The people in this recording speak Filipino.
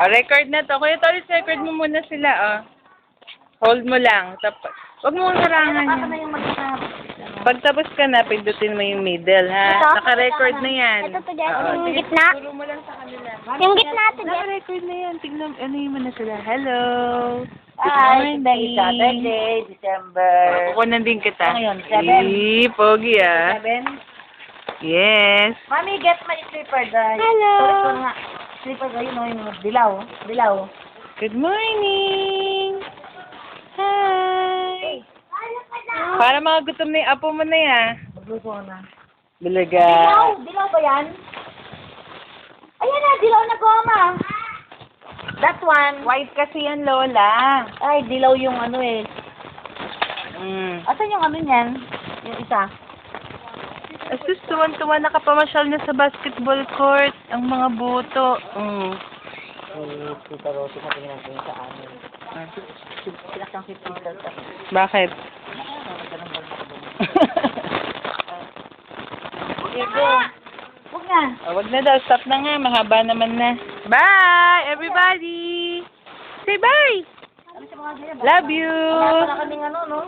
Record na to. Kuya Toris, record mo muna sila, oh. Hold mo lang. Huwag mo harangan Baka yan. na yung Pag tapos ka na, pindutin mo yung middle, ha? Ito? Naka-record na yan. Ito to dyan, Oo, yung sige. gitna? Turo mo lang sa kanila. Yung gitna to dyan. Naka-record na yan. Tignan, ano yung muna sila. Hello. Hi, morning. Saturday, December. Kukunan din kita. Ano yun, 7? Pogi, ah. 7? Yes. Mommy, get my slipper, guys. Hello. Sorry ko nga. Slipper, ayun o, yung dilaw. Dilaw. Good morning. Hi. Para mga gutom na yung apo mo na yan. Magluto ko na. Bulaga. Dilaw? Dilaw ba yan? Ayan na, dilaw na goma. That one. White kasi yan, Lola. Ay, dilaw yung ano eh. Mm. Asan yung ano niyan? Yung isa. Asus, tuwan-tuwa nakapamasyal na sa basketball court. Ang mga buto. Mm. Tita Rosie, matingin natin sa amin. Sinakang si Tita. Bakit? Diego. Huwag na. Wag na daw. Stop na nga. Mahaba naman na. Bye, everybody. Say bye. Love you. Wala pala kaming ano, no?